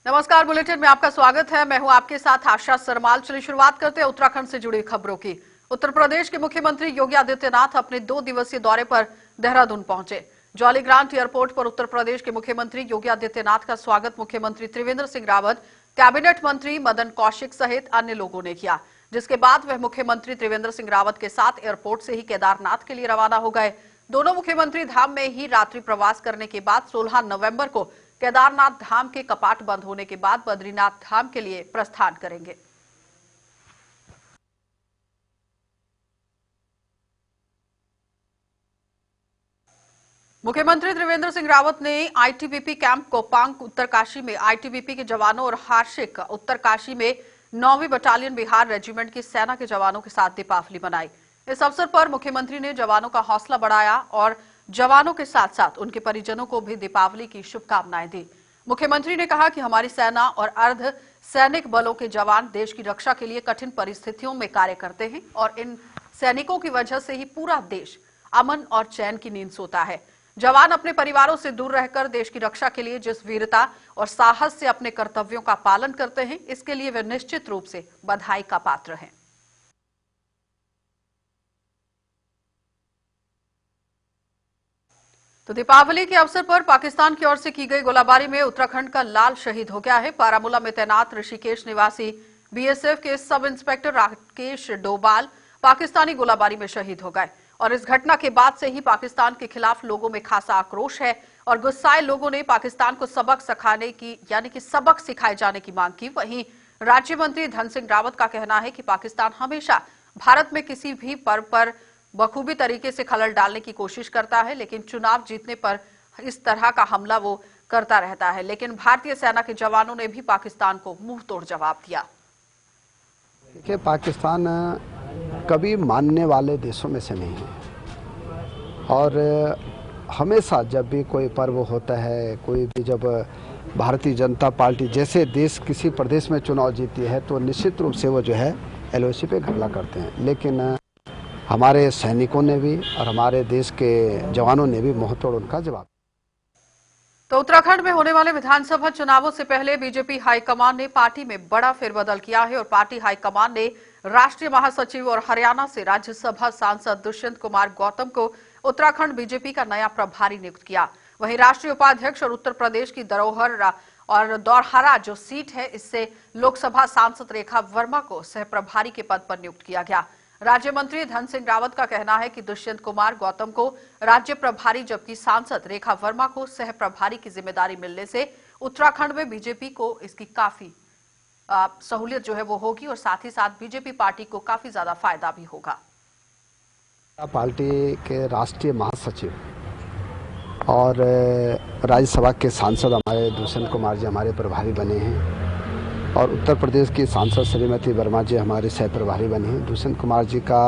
नमस्कार, बुलेटिन में आपका स्वागत है। मैं हूं आपके साथ आशा सरमाल। चलिए शुरुआत करते हैं उत्तराखंड से जुड़ी खबरों की। उत्तर प्रदेश के मुख्यमंत्री योगी आदित्यनाथ अपने 2 दिवसीय दौरे पर देहरादून पहुंचे। जॉली ग्रांट एयरपोर्ट पर उत्तर प्रदेश के मुख्यमंत्री योगी आदित्यनाथ का स्वागत मुख्यमंत्री त्रिवेंद्र सिंह रावत, कैबिनेट मंत्री मदन कौशिक सहित अन्य लोगों ने किया, जिसके बाद वह मुख्यमंत्री त्रिवेंद्र सिंह रावत के साथ एयरपोर्ट से ही केदारनाथ के लिए रवाना हो गए। दोनों मुख्यमंत्री धाम में ही रात्रि प्रवास करने के बाद 16 नवंबर को केदारनाथ धाम के कपाट बंद होने के बाद बद्रीनाथ धाम के लिए प्रस्थान करेंगे। मुख्यमंत्री त्रिवेंद्र सिंह रावत ने आईटीबीपी कैंप कोपांग उत्तरकाशी में आईटीबीपी के जवानों और हार्शिक उत्तरकाशी में 9वीं बटालियन बिहार रेजिमेंट की सेना के जवानों के साथ दीपावली मनाई। इस अवसर पर मुख्यमंत्री ने जवानों का हौसला बढ़ाया और जवानों के साथ साथ उनके परिजनों को भी दीपावली की शुभकामनाएं दी। मुख्यमंत्री ने कहा कि हमारी सेना और अर्ध सैनिक बलों के जवान देश की रक्षा के लिए कठिन परिस्थितियों में कार्य करते हैं और इन सैनिकों की वजह से ही पूरा देश अमन और चैन की नींद सोता है। जवान अपने परिवारों से दूर रहकर देश की रक्षा के लिए जिस वीरता और साहस से अपने कर्तव्यों का पालन करते हैं, इसके लिए वे निश्चित रूप से बधाई का पात्र हैं। तो दीपावली के अवसर पर पाकिस्तान की ओर से की गई गोलाबारी में उत्तराखंड का लाल शहीद हो गया है। बारामूला में तैनात ऋषिकेश निवासी बीएसएफ के सब इंस्पेक्टर राकेश डोभाल पाकिस्तानी गोलाबारी में शहीद हो गए और इस घटना के बाद से ही पाकिस्तान के खिलाफ लोगों में खासा आक्रोश है और गुस्साए लोगों ने पाकिस्तान को सबक सिखाने की यानी कि सबक सिखाए जाने की मांग की। वहीं राज्य मंत्री धन सिंह रावत का कहना है कि पाकिस्तान हमेशा भारत में किसी भी पर्व पर बखूबी तरीके से खलल डालने की कोशिश करता है, लेकिन चुनाव जीतने पर इस तरह का हमला वो करता रहता है। लेकिन भारतीय सेना के जवानों ने भी पाकिस्तान को मुंह तोड़ जवाब दिया। देखिए, पाकिस्तान कभी मानने वाले देशों में से नहीं है और हमेशा जब भी कोई पर्व होता है, कोई भी जब भारतीय जनता पार्टी जैसे देश किसी प्रदेश में चुनाव जीती है तो निश्चित रूप से वो जो है एलओसी पे हमला करते हैं। लेकिन हमारे सैनिकों ने भी और हमारे देश के जवानों ने भी मुंह तोड़ उनका जवाब। तो उत्तराखंड में होने वाले विधानसभा चुनावों से पहले बीजेपी हाईकमान ने पार्टी में बड़ा फेरबदल किया है और पार्टी हाईकमान ने राष्ट्रीय महासचिव और हरियाणा से राज्यसभा सांसद दुष्यंत कुमार गौतम को उत्तराखंड बीजेपी का नया प्रभारी नियुक्त किया। वहीं राष्ट्रीय उपाध्यक्ष और उत्तर प्रदेश की धरोहर और दौरहरा जो सीट है, इससे लोकसभा सांसद रेखा वर्मा को सह प्रभारी के पद पर नियुक्त किया गया। राज्य मंत्री धन सिंह रावत का कहना है कि दुष्यंत कुमार गौतम को राज्य प्रभारी जबकि सांसद रेखा वर्मा को सह प्रभारी की जिम्मेदारी मिलने से उत्तराखंड में बीजेपी को इसकी काफी सहूलियत जो है वो होगी और साथ ही साथ बीजेपी पार्टी को काफी ज्यादा फायदा भी होगा। पार्टी के राष्ट्रीय महासचिव और राज्यसभा के सांसद हमारे दुष्यंत कुमार जी हमारे प्रभारी बने हैं और उत्तर प्रदेश की सांसद श्रीमती वर्मा जी हमारे सह प्रभारी बनी हैं। दुष्यंत कुमार जी का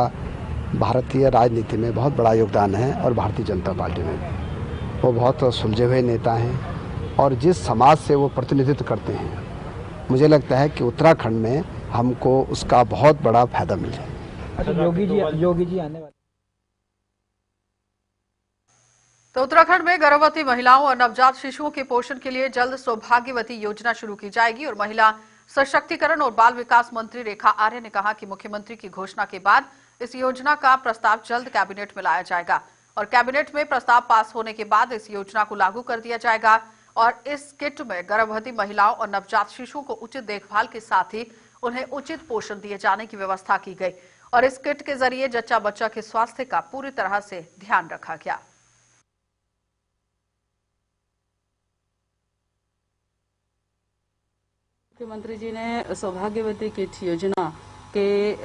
भारतीय राजनीति में बहुत बड़ा योगदान है और भारतीय जनता पार्टी में वो बहुत सुलझे हुए नेता हैं और जिस समाज से वो प्रतिनिधित्व करते हैं, मुझे लगता है कि उत्तराखंड में हमको उसका बहुत बड़ा फायदा मिल जाए। योगी जी आने वाले। तो उत्तराखंड में गर्भवती महिलाओं और नवजात शिशुओं के पोषण के लिए जल्द सौभाग्यवती योजना शुरू की जाएगी और महिला सशक्तिकरण और बाल विकास मंत्री रेखा आर्य ने कहा कि मुख्यमंत्री की घोषणा के बाद इस योजना का प्रस्ताव जल्द कैबिनेट में लाया जाएगा और कैबिनेट में प्रस्ताव पास होने के बाद इस योजना को लागू कर दिया जाएगा और इस किट में गर्भवती महिलाओं और नवजात शिशुओं को उचित देखभाल के साथ ही उन्हें उचित पोषण दिए जाने की व्यवस्था की गई और इस किट के जरिए जच्चा बच्चा के स्वास्थ्य का पूरी तरह से ध्यान रखा गया। मुख्यमंत्री जी ने सौभाग्यवती किट योजना के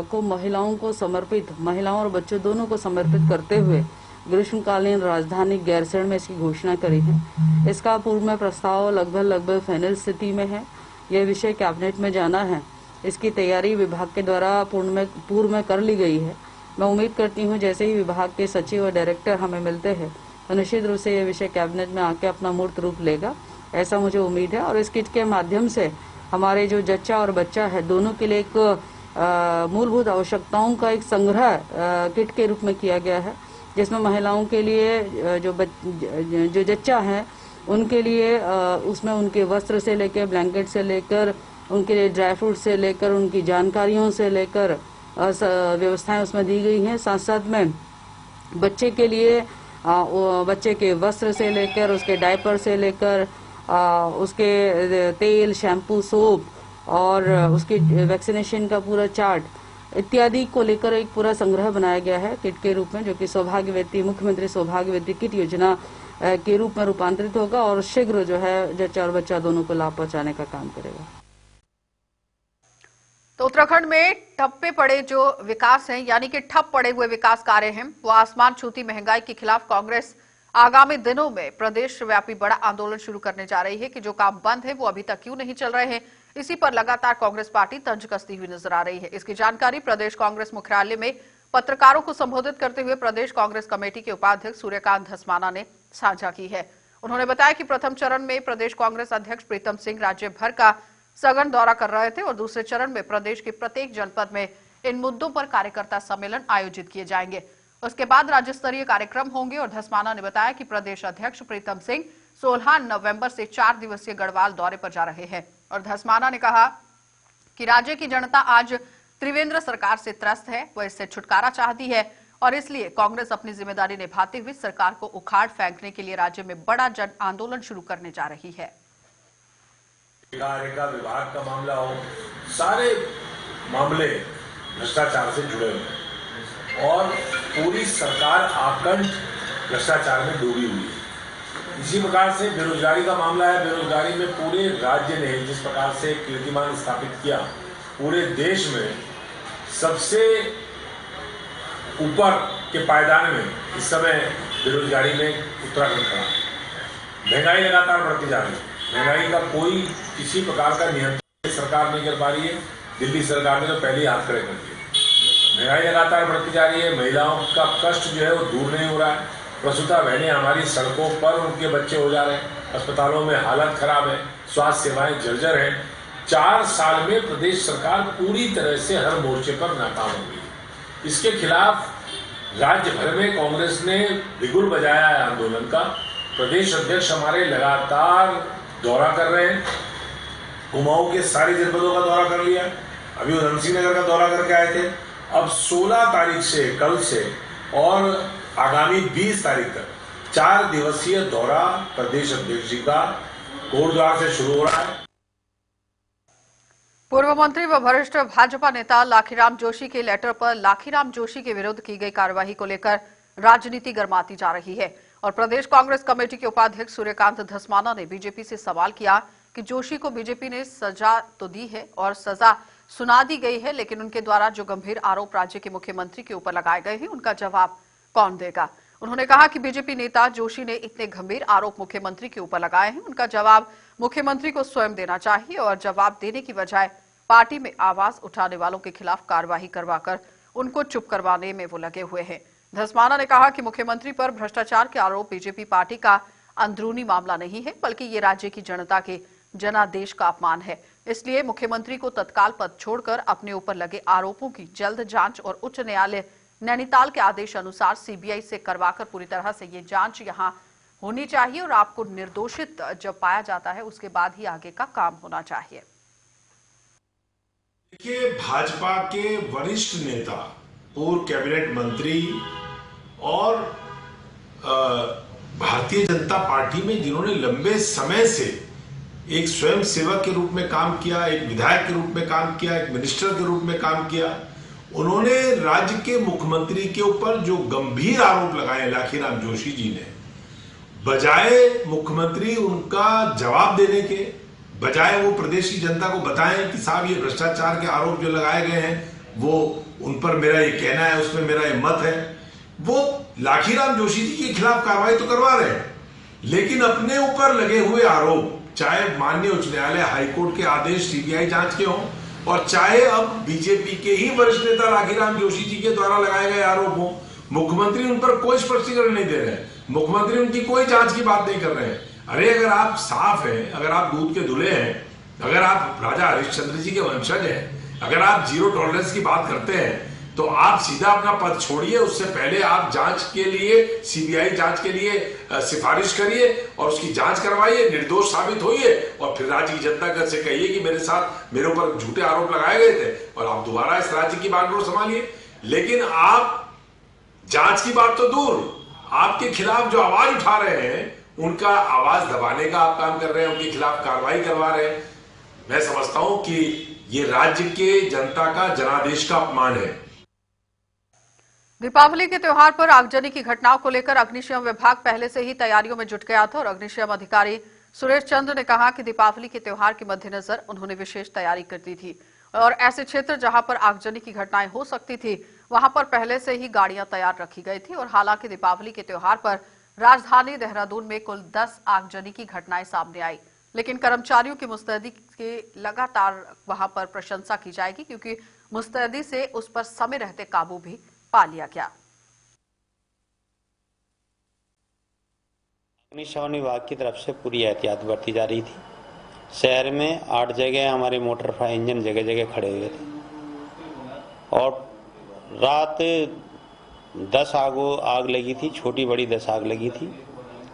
को महिलाओं को समर्पित, महिलाओं और बच्चों दोनों को समर्पित करते हुए ग्रीष्मकालीन राजधानी गैरसैंण में इसकी घोषणा करी है। इसका पूर्व में प्रस्ताव लगभग फाइनल स्थिति में है। यह विषय कैबिनेट में जाना है। इसकी तैयारी विभाग के द्वारा पूर्व में कर ली गई है। मैं उम्मीद करती हूँ जैसे ही विभाग के सचिव और डायरेक्टर हमें मिलते हैं तो निश्चित रूप से यह विषय कैबिनेट में आके अपना मूर्त रूप लेगा, ऐसा मुझे उम्मीद है। और इस किट के माध्यम से हमारे जो जच्चा और बच्चा है दोनों के लिए एक मूलभूत आवश्यकताओं का एक संग्रह किट के रूप में किया गया है, जिसमें महिलाओं के लिए जो जच्चा है उनके लिए उसमें उनके वस्त्र से लेकर, ब्लैंकेट से लेकर, उनके लिए ड्राई फ्रूट से लेकर, उनकी जानकारियों से लेकर व्यवस्थाएं उसमें दी गई हैं। साथ साथ में बच्चे के लिए बच्चे के वस्त्र से लेकर, उसके डायपर से लेकर, उसके तेल, शैम्पू, सोप और उसकी वैक्सीनेशन का पूरा चार्ट इत्यादि को लेकर एक पूरा संग्रह बनाया गया है किट के रूप में, जो कि सौभाग्यवती मुख्यमंत्री सौभाग्यवती किट योजना के रूप में रूपांतरित होगा और शीघ्र जो है जच्चा और बच्चा दोनों को लाभ पहुंचाने का काम करेगा। तो उत्तराखंड में ठप्पे पड़े जो विकास हैं, यानी कि ठप पड़े हुए विकास कार्य हैं, वो आसमान छूती महंगाई के खिलाफ कांग्रेस आगामी दिनों में प्रदेश व्यापी बड़ा आंदोलन शुरू करने जा रही है कि जो काम बंद है वो अभी तक क्यों नहीं चल रहे हैं। इसी पर लगातार कांग्रेस पार्टी तंज कसती हुई नजर आ रही है। इसकी जानकारी प्रदेश कांग्रेस मुख्यालय में पत्रकारों को संबोधित करते हुए प्रदेश कांग्रेस कमेटी के उपाध्यक्ष सूर्यकांत धस्माना ने साझा की है। उन्होंने बताया कि प्रथम चरण में प्रदेश कांग्रेस अध्यक्ष प्रीतम सिंह राज्य भर का सघन दौरा कर रहे थे और दूसरे चरण में प्रदेश के प्रत्येक जनपद में इन मुद्दों पर कार्यकर्ता सम्मेलन आयोजित किए जाएंगे। उसके बाद राज्य स्तरीय कार्यक्रम होंगे और धस्माना ने बताया कि प्रदेश अध्यक्ष प्रीतम सिंह 16 नवंबर से 4 दिवसीय गढ़वाल दौरे पर जा रहे हैं। और धस्माना ने कहा कि राज्य की जनता आज त्रिवेंद्र सरकार से त्रस्त है, वह इससे छुटकारा चाहती है और इसलिए कांग्रेस अपनी जिम्मेदारी निभाते हुए सरकार को उखाड़ फेंकने के लिए राज्य में बड़ा जन आंदोलन शुरू करने जा रही है। विभाग का मामला हो, सारे मामले भ्रष्टाचार से जुड़े हुए हैं और पूरी सरकार आकंठ भ्रष्टाचार में डूबी हुई है। इसी प्रकार से बेरोजगारी का मामला है। बेरोजगारी में पूरे राज्य ने जिस प्रकार से कीर्तिमान स्थापित किया, पूरे देश में सबसे ऊपर के पायदान में इस समय बेरोजगारी में उत्तराखंड खड़ा। महंगाई लगातार बढ़ती जा रही है। महंगाई का कोई किसी प्रकार का नियंत्रण सरकार नहीं कर पा रही है। दिल्ली सरकार ने तो पहले ही हाथ खड़े कर दिए। महंगाई लगातार बढ़ती जा रही है। महिलाओं का कष्ट जो है वो दूर नहीं हो रहा है। प्रसूता बहनें हमारी सड़कों पर उनके बच्चे हो जा रहे हैं। अस्पतालों में हालत खराब है। स्वास्थ्य सेवाएं जर्जर हैं। 4 साल में प्रदेश सरकार पूरी तरह से हर मोर्चे पर नाकाम हो गई। इसके खिलाफ राज्य भर में कांग्रेस ने बिगुल बजाया है आंदोलन का। प्रदेश अध्यक्ष हमारे लगातार दौरा कर रहे हैं। कुमाऊं के सारी जनपदों का दौरा कर लिया। अभी उधम सिंह नगर का दौरा करके आए थे। अब 16 तारीख से, कल से और आगामी 20 तारीख तक 4 दिवसीय दौरा प्रदेश अध्यक्ष जी का कोटद्वार से शुरू हो रहा है। पूर्व मंत्री व वरिष्ठ भाजपा नेता लाखीराम जोशी के लेटर पर लाखीराम जोशी के विरुद्ध की गई कार्रवाई को लेकर राजनीति गर्माती जा रही है और प्रदेश कांग्रेस कमेटी के उपाध्यक्ष सूर्यकांत धस्माना ने बीजेपी से सवाल किया कि जोशी को बीजेपी ने सजा तो दी है और सजा सुना दी गई है, लेकिन उनके द्वारा जो गंभीर आरोप राज्य के मुख्यमंत्री के ऊपर लगाए गए हैं उनका जवाब कौन देगा। उन्होंने कहा कि बीजेपी नेता जोशी ने इतने गंभीर आरोप मुख्यमंत्री के ऊपर लगाए हैं, उनका जवाब मुख्यमंत्री को स्वयं देना चाहिए और जवाब देने की बजाय पार्टी में आवाज उठाने वालों के खिलाफ कार्रवाई करवाकर उनको चुप करवाने में वो लगे हुए हैं। धस्माना ने कहा कि मुख्यमंत्री पर भ्रष्टाचार के आरोप बीजेपी पार्टी का अंदरूनी मामला नहीं है, बल्कि ये राज्य की जनता के जनादेश का अपमान है। इसलिए मुख्यमंत्री को तत्काल पद छोड़कर अपने ऊपर लगे आरोपों की जल्द जांच और उच्च न्यायालय नैनीताल के आदेश अनुसार सीबीआई से करवाकर पूरी तरह से ये जांच यहां होनी चाहिए और आपको निर्दोषित जब पाया जाता है उसके बाद ही आगे का काम होना चाहिए। देखिए, भाजपा के वरिष्ठ नेता, पूर्व कैबिनेट मंत्री और भारतीय जनता पार्टी में जिन्होंने लंबे समय से एक स्वयं सेवक के रूप में काम किया, एक विधायक के रूप में काम किया, एक मिनिस्टर के रूप में काम किया, उन्होंने राज्य के मुख्यमंत्री के ऊपर जो गंभीर आरोप लगाए लाखीराम जोशी जी ने, बजाय मुख्यमंत्री उनका जवाब देने के, बजाय वो प्रदेश की जनता को बताएं कि साहब ये भ्रष्टाचार के आरोप जो लगाए गए हैं वो उन पर मेरा ये कहना है, उसमें मेरा ये मत है, वो लाखीराम जोशी जी के खिलाफ कार्रवाई तो करवा रहे हैं, लेकिन अपने ऊपर लगे हुए आरोप, चाहे माननीय उच्च न्यायालय हाईकोर्ट के आदेश सीबीआई जांच के हों और चाहे अब बीजेपी के ही वरिष्ठ नेता लाखीराम जोशी जी के द्वारा लगाए गए आरोप हों, मुख्यमंत्री उन पर कोई स्पष्टीकरण नहीं दे रहे हैं। मुख्यमंत्री उनकी कोई जांच की बात नहीं कर रहे हैं। अरे अगर आप साफ हैं, अगर आप दूध के धुले हैं, अगर आप राजा हरिश्चंद्र जी के वंशज हैं, अगर आप जीरो टॉलरेंस की बात करते हैं, तो आप सीधा अपना पद छोड़िए, उससे पहले आप जांच के लिए, सीबीआई जांच के लिए सिफारिश करिए और उसकी जांच करवाइए, निर्दोष साबित होइए और फिर राज्य की जनता से कहिए कि मेरे ऊपर झूठे आरोप लगाए गए थे और आप दोबारा इस राज्य की बागडोर संभालिए। लेकिन आप जांच की बात तो दूर, आपके खिलाफ जो आवाज उठा रहे हैं उनका आवाज दबाने का आप काम कर रहे हैं, उनके खिलाफ कार्रवाई करवा रहे हैं। मैं समझता हूं कि ये राज्य के जनता का जनादेश का अपमान है। दीपावली के त्योहार पर आगजनी की घटनाओं को लेकर अग्निशम विभाग पहले से ही तैयारियों में जुट गया था और अग्निशम अधिकारी सुरेश चंद्र ने कहा कि दीपावली के त्योहार के मद्देनजर उन्होंने विशेष तैयारी कर दी थी और ऐसे क्षेत्र जहां पर आगजनी की घटनाएं हो सकती थी वहां पर पहले से ही गाड़ियां तैयार रखी गई थी। और हालांकि दीपावली के त्योहार पर राजधानी देहरादून में कुल 10 आगजनी की घटनाएं सामने आई, लेकिन कर्मचारियों की मुस्तैदी की लगातार वहां पर प्रशंसा की जाएगी क्योंकि मुस्तैदी से उस पर समय रहते काबू भी पा लिया गया। अग्निशमन विभाग की तरफ से पूरी एहतियात बरती जा रही थी। शहर में 8 जगह हमारे मोटर फायर इंजन जगह जगह खड़े हुए थे और रात 10 आग लगी थी, छोटी बड़ी 10 आग लगी थी,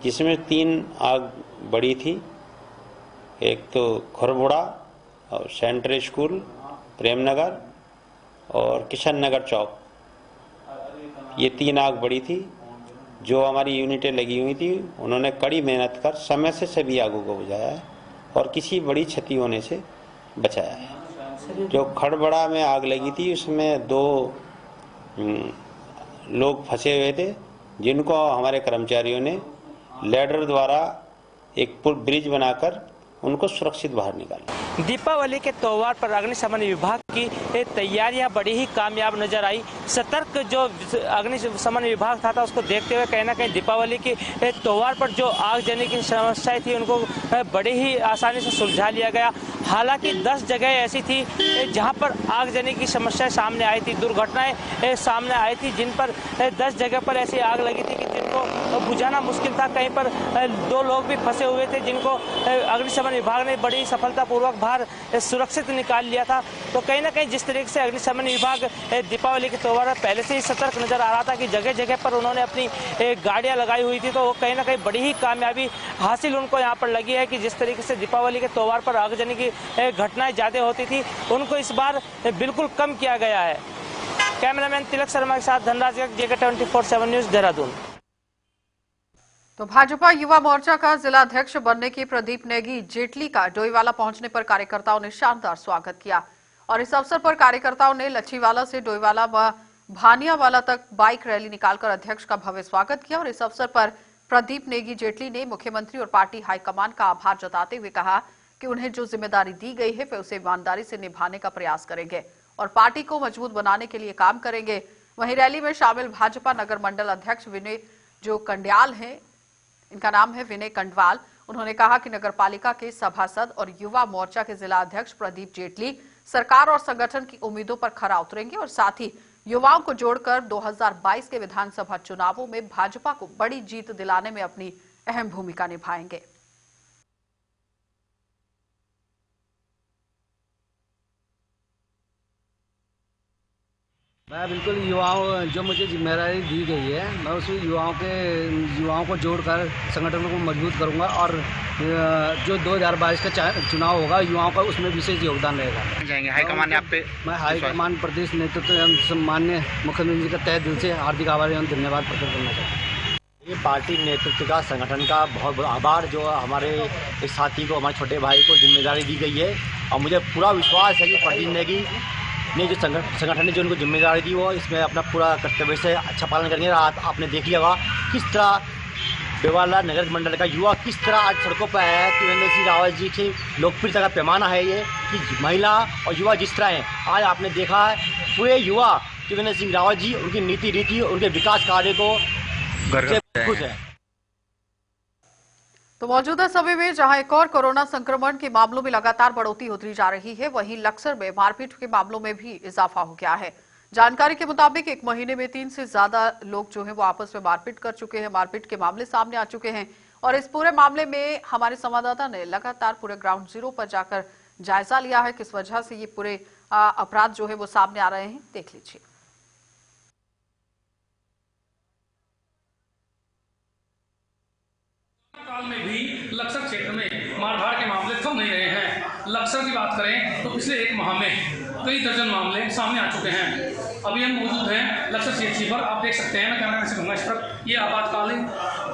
जिसमें 3 आग बड़ी थी। एक तो खुरबुड़ा और सेंट्रल स्कूल, प्रेमनगर और किशन नगर चौक, ये 3 आग बड़ी थी। जो हमारी यूनिटें लगी हुई थी उन्होंने कड़ी मेहनत कर समय से सभी आगों को बुझाया है और किसी बड़ी क्षति होने से बचाया है। जो खड़बड़ा में आग लगी थी उसमें 2 लोग फंसे हुए थे जिनको हमारे कर्मचारियों ने लैडर द्वारा एक पुल ब्रिज बनाकर उनको सुरक्षित बाहर निकाला। दीपावली के त्योहार पर अग्निशमन विभाग की तैयारियां बड़ी ही कामयाब नजर आई। सतर्क जो अग्निशमन विभाग था उसको देखते हुए कहीं ना कहीं दीपावली के त्योहार पर जो आगजनी की समस्याएं थी उनको बड़े ही आसानी से सुलझा लिया गया। हालांकि 10 जगह ऐसी थी जहां पर आगजनी की समस्या सामने आई थी, दुर्घटनाएं सामने आई थी, जिन पर 10 जगह पर ऐसी आग लगी थी कि जिनको बुझाना मुश्किल था। कहीं पर 2 लोग भी फंसे हुए थे जिनको अग्निशमन विभाग ने बड़ी सफलतापूर्वक बाहर सुरक्षित निकाल लिया था। तो कहीं ना कहीं जिस तरीके से अग्निशमन विभाग दीपावली के त्योहार में पहले से ही सतर्क नजर आ रहा था कि जगह जगह पर उन्होंने अपनी गाड़ियां लगाई हुई थी, तो वो कहीं ना कहीं बड़ी ही कामयाबी हासिल उनको यहाँ पर लगी है कि जिस तरीके से दीपावली के त्योहार पर आगजनी की घटनाएं ज्यादा होती थी उनको इस बार बिल्कुल कम किया गया है। कैमरामैन तिलक शर्मा के साथ धनराज JK 24/7 न्यूज देहरादून। तो भाजपा युवा मोर्चा का जिला अध्यक्ष बनने की प्रदीप नेगी जेटली का डोईवाला पहुंचने पर कार्यकर्ताओं ने शानदार स्वागत किया और इस अवसर पर कार्यकर्ताओं ने लच्छीवाला से डोईवाला व भानियावाला तक बाइक रैली निकालकर अध्यक्ष का भव्य स्वागत किया और इस अवसर पर प्रदीप नेगी जेटली ने मुख्यमंत्री और पार्टी हाईकमान का आभार जताते हुए कहा कि उन्हें जो जिम्मेदारी दी गई है वे उसे ईमानदारी से निभाने का प्रयास करेंगे और पार्टी को मजबूत बनाने के लिए काम करेंगे। वहीं रैली में शामिल भाजपा नगर मंडल अध्यक्ष विनय जो कंड्याल हैं, इनका नाम है विनय कंडवाल, उन्होंने कहा कि नगर पालिका के सभासद और युवा मोर्चा के जिला अध्यक्ष प्रदीप जेटली सरकार और संगठन की उम्मीदों पर खरा उतरेंगे और साथ ही युवाओं को जोड़कर 2022 के विधानसभा चुनावों में भाजपा को बड़ी जीत दिलाने में अपनी अहम भूमिका निभाएंगे। मैं बिल्कुल युवाओं जो मुझे जिम्मेदारी दी गई है मैं उस युवाओं को जोड़कर संगठन को मजबूत करूंगा और जो 2022 का चुनाव होगा युवाओं का उसमें विशेष योगदान रहेगा। जाएंगे हाईकमान ने आप पे? मैं हाईकमान प्रदेश नेतृत्व एवं सम्मान्य मुख्यमंत्री का तहे दिल से हार्दिक आभार एवं धन्यवाद प्रकट करना चाहता हूँ। ये पार्टी नेतृत्व का, संगठन का बहुत बहुत आभार जो हमारे इस साथी को, हमारे छोटे भाई को जिम्मेदारी दी गई है और मुझे पूरा विश्वास है कि प्रदीप नेगी ने जो संगठन ने जो उनको जिम्मेदारी दी वो इसमें अपना पूरा कर्तव्य से अच्छा पालन करेंगे। आपने देख लिया होगा किस तरह डोईवाला नगर मंडल का युवा किस तरह आज सड़कों पर आया है। त्रिवेंद्र सिंह रावत जी की लोकप्रियता का पैमाना है ये कि महिला और युवा जिस तरह हैं, आज आपने देखा है पूरे युवा त्रिवेंद्र सिंह रावत जी, उनकी नीति रीति, उनके विकास कार्य को खुश है। तो मौजूदा समय में जहां एक और कोरोना संक्रमण के मामलों में लगातार बढ़ोतरी होती जा रही है, वहीं लक्सर में मारपीट के मामलों में भी इजाफा हो गया है। जानकारी के मुताबिक 1 महीने में 3 से ज्यादा लोग जो हैं वो आपस में मारपीट कर चुके हैं। मारपीट के मामले सामने आ चुके हैं और इस पूरे मामले में हमारे संवाददाता ने लगातार पूरे ग्राउंड जीरो पर जाकर जायजा लिया है। किस वजह से ये पूरे अपराध जो है वो सामने आ रहे हैं, देख लीजिए। लक्सर की बात करें तो पिछले एक माह में कई दर्जन मामले सामने आ चुके हैं। अभी हम मौजूद हैं लक्सर सीएचसी पर, आप देख सकते हैं, मैं कैमरा से कहूँगा इस पर, ये आपातकालीन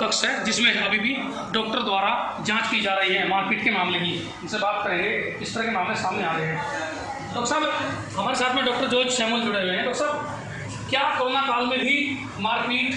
कक्ष है जिसमें अभी भी डॉक्टर द्वारा जांच की जा रही है मारपीट के मामले की। इनसे बात करेंगे, इस तरह के मामले सामने आ रहे हैं। डॉक्टर साहब, हमारे साथ में डॉक्टर जोज शैमुल जुड़े हुए हैं। डॉक्टर साहब, क्या कोरोना काल में भी मारपीट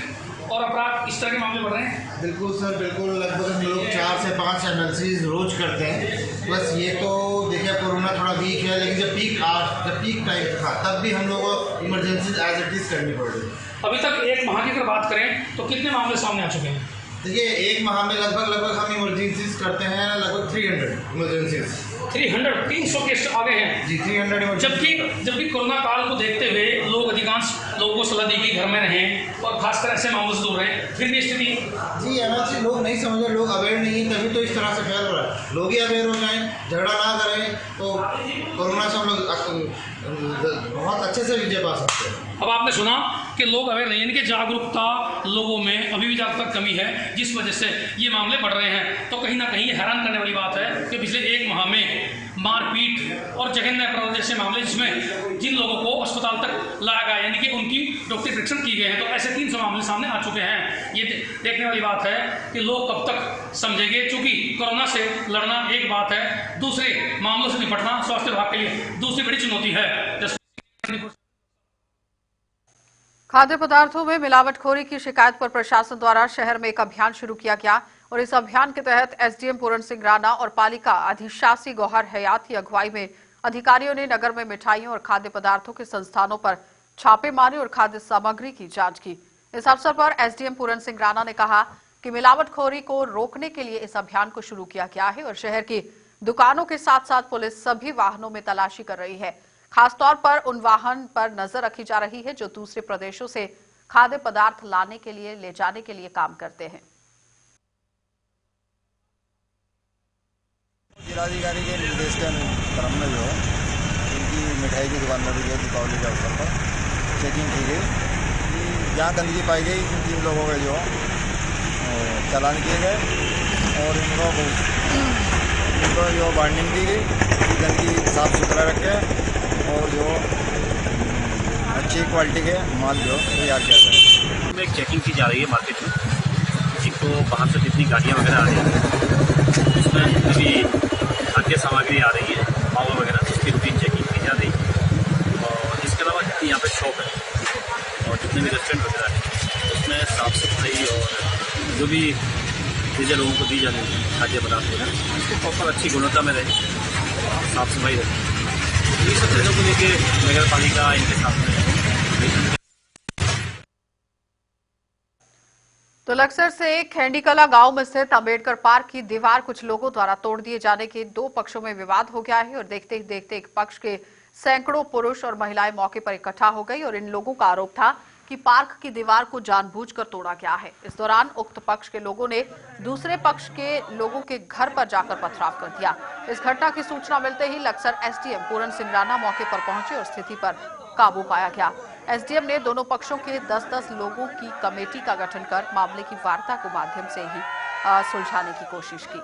और अपराध इस तरह के मामले बढ़ रहे हैं? बिल्कुल सर, बिल्कुल। लगभग हम लोग 4 से 5 एमएलसी रोज करते हैं। बस ये तो देखिए कोरोना थोड़ा वीक है, लेकिन जब पीक टाइम था तब भी हम लोग को इमरजेंसी एज इट इज करनी पड़ रही। अभी तक एक माह की अगर बात करें तो कितने मामले सामने आ चुके हैं? देखिए एक माह में लगभग हम इमरजेंसीज करते हैं लगभग 300 इमरजेंसीज। 300 केस आ गए हैं जी, 300। जबकि कोरोना काल को देखते हुए अधिकांश लोगों को सलाह दी गई घर में रहें और खासकर ऐसे मामलों से दूर रहें, फिर भी स्थिति जी एमएलसी लोग नहीं समझ रहे, लोग अवेयर नहीं, तभी तो इस तरह से फैल रहा है। लोग ही अवेयर हो जाएं, झगड़ा ना करें तो कोरोना से हम लोग बहुत अच्छे से विजय पा सकते हैं। अब आपने सुना कि लोग अवेयर नहीं, यानी कि जागरूकता लोगों में अभी भी जागरूकता कमी है, जिस वजह से ये मामले बढ़ रहे हैं। तो कहीं ना कहीं हैरान करने वाली बात है कि पिछले एक माह में मारपीट और जघन्य अपराध जैसे मामले जिसमें जिन लोगों को अस्पताल तक लाया गया, यानी कि उनकी डॉक्टरी परीक्षण की गए हैं, तो ऐसे 300 मामले सामने आ चुके हैं। ये देखने वाली बात है कि लोग कब तक समझेंगे, क्योंकि कोरोना से लड़ना एक बात है, दूसरे मामलों से निपटना स्वास्थ्य विभाग के लिए दूसरी बड़ी चुनौती है। खाद्य पदार्थों में मिलावटखोरी की शिकायत पर प्रशासन द्वारा शहर में एक अभियान शुरू किया गया और इस अभियान के तहत एसडीएम पूरण सिंह राणा और पालिका अधिशासी गौहर हयात की अगुवाई में अधिकारियों ने नगर में मिठाइयों और खाद्य पदार्थों के संस्थानों पर छापे मारे और खाद्य सामग्री की जांच की। इस अवसर पर एसडीएम पूरण सिंह राणा ने कहा कि मिलावटखोरी को रोकने के लिए इस अभियान को शुरू किया गया है और शहर की दुकानों के साथ साथ पुलिस सभी वाहनों में तलाशी कर रही है। खासतौर पर उन वाहन पर नजर रखी जा रही है जो दूसरे प्रदेशों से खाद्य पदार्थ लाने के लिए ले जाने के लिए काम करते हैं। जिलाधिकारी के निर्देश के क्रम में जो है इनकी मिठाई की दुकान में भी जो दीपावली के अवसर पर चेकिंग की गई, जहाँ गंदगी पाई गई जिन लोगों के जो चालान किए गए और इनको जो वार्निंग दी गई कि गंदगी साफ सुथरा रखें और जो अच्छी क्वालिटी के माल जो तैयार किया जाए। इसमें एक चेकिंग की जा रही है मार्केट में, जिनको बाहर से जितनी गाड़ियाँ वगैरह आ रही हैं उसमें अभी खाद्य सामग्री आ रही है, मावा वगैरह, उसकी रूटीन चेकिंग की जा रही है। और इसके अलावा जितनी यहाँ पे शॉप है और जितने भी रेस्टोरेंट वगैरह हैं उसमें साफ सफाई और जो भी चीज़ें लोगों को दी जानी है खाद्य पदार्थ वगैरह उसको प्रॉपर अच्छी गुणवत्ता में रहे, साफ सफाई रहे। ये सब चीज़ों को लेके नगर पालिका इनके साथ में। तो लक्सर से खेंडीकला गांव में स्थित अंबेडकर पार्क की दीवार कुछ लोगों द्वारा तोड़ दिए जाने के 2 पक्षों में विवाद हो गया है और देखते ही देखते एक पक्ष के सैकड़ों पुरुष और महिलाएं मौके पर इकट्ठा हो गई और इन लोगों का आरोप था कि पार्क की दीवार को जानबूझकर तोड़ा गया है। इस दौरान उक्त पक्ष के लोगों ने दूसरे पक्ष के लोगों के घर पर जाकर पथराव कर दिया। इस घटना की सूचना मिलते ही लक्सर एसडीएम पूरण सिंह राणा मौके पर पहुंचे और स्थिति पर काबू पाया गया। एसडीएम ने दोनों पक्षों के 10-10 लोगों की कमेटी का गठन कर मामले की वार्ता के माध्यम से ही सुलझाने की कोशिश की।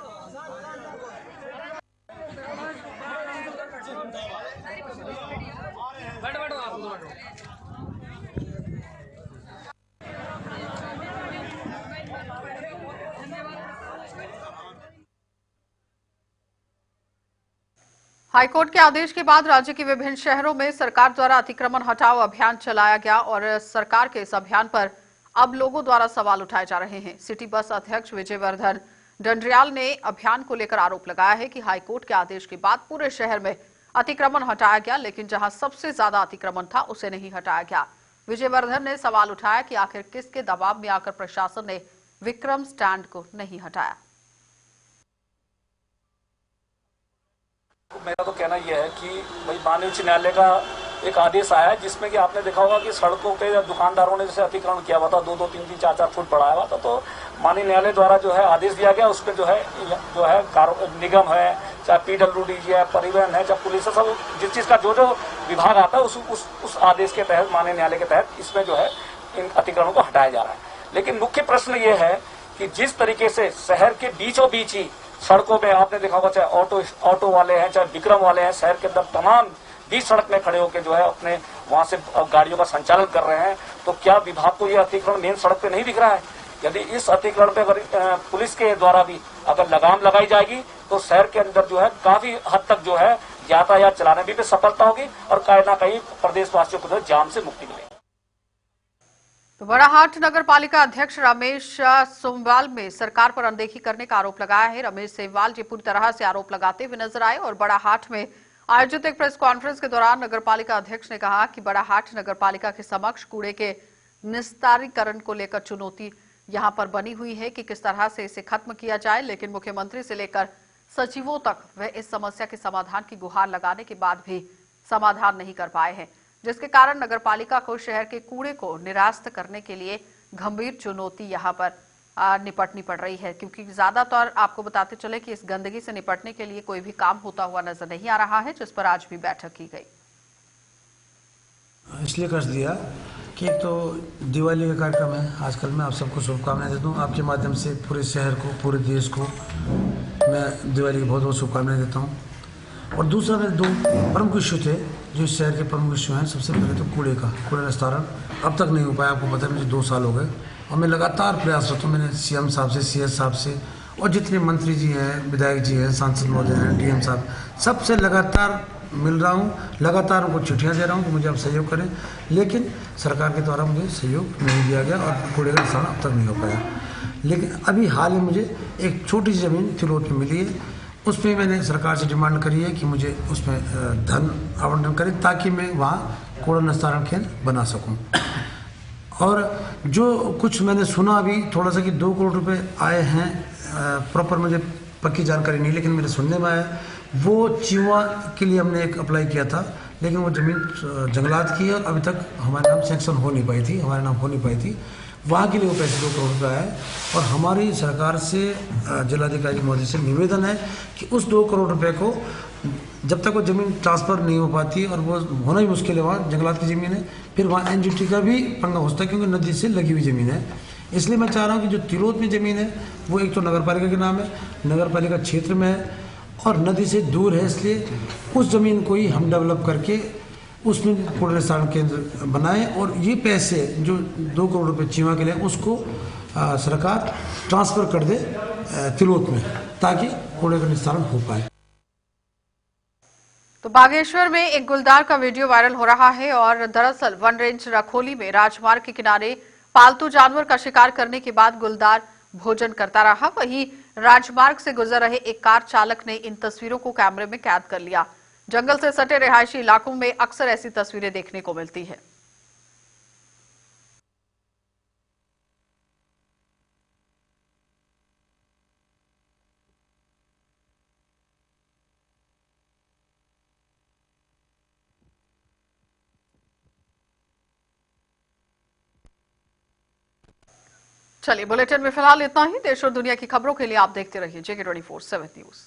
हाईकोर्ट के आदेश के बाद राज्य के विभिन्न शहरों में सरकार द्वारा अतिक्रमण हटाओ अभियान चलाया गया और सरकार के इस अभियान पर अब लोगों द्वारा सवाल उठाए जा रहे हैं। सिटी बस अध्यक्ष विजयवर्धन डंडरियाल ने अभियान को लेकर आरोप लगाया है कि हाईकोर्ट के आदेश के बाद पूरे शहर में अतिक्रमण हटाया गया, लेकिन जहां सबसे ज्यादा अतिक्रमण था उसे नहीं हटाया गया। विजयवर्धन ने सवाल उठाया कि आखिर किसके दबाव में आकर प्रशासन ने विक्रम स्टैंड को नहीं हटाया। मेरा तो कहना यह है कि भाई माननीय उच्च न्यायालय का एक आदेश आया है जिसमें कि आपने देखा होगा कि सड़कों पे दुकानदारों ने जैसे अतिक्रमण किया हुआ था 2-2, 3-3, 4-4 फुट बढ़ाया हुआ था, तो माननीय न्यायालय द्वारा जो है आदेश दिया गया, उस पर जो है निगम है, चाहे पीडब्ल्यूडी है, परिवहन है, चाहे पुलिस है, सब जिस चीज का जो विभाग आता है उस आदेश के तहत माननीय न्यायालय के तहत इसमें जो है इन अतिक्रमणों को हटाया जा रहा है। लेकिन मुख्य प्रश्न ये है कि जिस तरीके से शहर के बीचों बीच ही सड़कों में आपने देखा होगा, चाहे ऑटो वाले हैं, चाहे विक्रम वाले हैं, शहर के अंदर तमाम बीच सड़क में खड़े होकर जो है अपने वहां से गाड़ियों का संचालन कर रहे हैं। तो क्या विभाग को यह अतिक्रमण मेन सड़क पे नहीं दिख रहा है? यदि इस अतिक्रमण पे अगर पुलिस के द्वारा भी अगर लगाम लगाई जाएगी तो शहर के अंदर जो है काफी हद तक जो है यातायात चलाने में भी सफलता होगी और कहीं ना कहीं प्रदेशवासियों को जो जाम से मुक्ति मिलेगी। तो बड़ाहाट नगर पालिका अध्यक्ष रमेश सोमवाल में सरकार पर अनदेखी करने का आरोप लगाया है। रमेश सेमवाल जी पूरी तरह से आरोप लगाते हुए नजर आए और बड़ाहाट में आयोजित एक प्रेस कॉन्फ्रेंस के दौरान नगर पालिका अध्यक्ष ने कहा कि बड़ाहाट नगर पालिका के समक्ष कूड़े के निस्तारीकरण को लेकर चुनौती यहां पर बनी हुई है कि किस तरह से इसे खत्म किया जाए, लेकिन मुख्यमंत्री से लेकर सचिवों तक वह इस समस्या के समाधान की गुहार लगाने के बाद भी समाधान नहीं कर पाए हैं, जिसके कारण नगर पालिका को शहर के कूड़े को निरास्त करने के लिए गंभीर चुनौती यहां पर निपटनी पड़ रही है। क्योंकि ज्यादातर आपको बताते चले कि इस गंदगी से निपटने के लिए कोई भी काम होता हुआ नजर नहीं आ रहा है, जिस पर आज भी बैठक की गई। इसलिए कर दिया कि एक तो दिवाली का कार्यक्रम है, आजकल मैं आप सबको शुभकामनाएं देता हूँ। आपके माध्यम से पूरे शहर को, पूरे देश को मैं दिवाली की बहुत बहुत शुभकामनाएं देता हूँ। और दूसरा मेरे दो प्रमुख इशू थे जो इस शहर के प्रमुख इशू हैं। सबसे पहले तो कूड़े निस्तारण अब तक नहीं हो पाया, आपको पता है, मुझे 2 साल हो गए और मैं लगातार प्रयासरत हूँ। मैंने सीएम साहब से, सीएस साहब से और जितने मंत्री जी हैं, विधायक जी हैं, सांसद महोदय हैं, डीएम साहब, सबसे लगातार मिल रहा हूँ, लगातार उनको चिट्ठियाँ दे रहा हूँ कि मुझे आप सहयोग करें, लेकिन सरकार के द्वारा मुझे सहयोग नहीं दिया गया और कूड़े का निस्तारण अब तक नहीं हो पाया। लेकिन अभी हाल में मुझे एक छोटी सी ज़मीन तिलोत में मिली है, उसमें मैंने सरकार से डिमांड करी है कि मुझे उसमें धन आवंटन करें ताकि मैं वहाँ कूड़ा निस्तारण केंद्र बना सकूँ। और जो कुछ मैंने सुना अभी थोड़ा सा कि 2 करोड़ रुपए आए हैं, प्रॉपर मुझे पक्की जानकारी नहीं, लेकिन मेरे सुनने में आया वो चीवा के लिए हमने एक अप्लाई किया था, लेकिन वो ज़मीन जंगलात की है और अभी तक हमारे नाम सेंक्शन हो नहीं पाई थी, हमारे नाम हो नहीं पाई थी। वहाँ के लिए वो पैसे 2 करोड़ रुपये आए और हमारी सरकार से, जिलाधिकारी महोदय से निवेदन है कि उस 2 करोड़ रुपये को जब तक वो ज़मीन ट्रांसफ़र नहीं हो पाती और वो होना ही मुश्किल है, वहाँ जंगलात की ज़मीन है, फिर वहाँ एनजीटी का भी पंगा होता है क्योंकि नदी से लगी हुई ज़मीन है। इसलिए मैं चाह रहा हूँ कि जो तिलोत में ज़मीन है वो एक तो नगर पालिका के नाम है, नगर पालिका क्षेत्र में है और नदी से दूर है, इसलिए उस ज़मीन को ही हम डेवलप करके उसमें कूड़ा निस्तारण केंद्र बनाएं और ये पैसे जो 2 करोड़ रुपये चीवा के लिए उसको सरकार ट्रांसफ़र कर दे तिलोत में ताकि कूड़े का निस्तारण हो पाए। तो बागेश्वर में एक गुलदार का वीडियो वायरल हो रहा है और दरअसल वन रेंज रखोली में राजमार्ग के किनारे पालतू जानवर का शिकार करने के बाद गुलदार भोजन करता रहा। वहीं राजमार्ग से गुजर रहे एक कार चालक ने इन तस्वीरों को कैमरे में कैद कर लिया। जंगल से सटे रिहायशी इलाकों में अक्सर ऐसी तस्वीरें देखने को मिलती है। चलिए, बुलेटिन में फिलहाल इतना ही। देश और दुनिया की खबरों के लिए आप देखते रहिए JK24/7 न्यूज।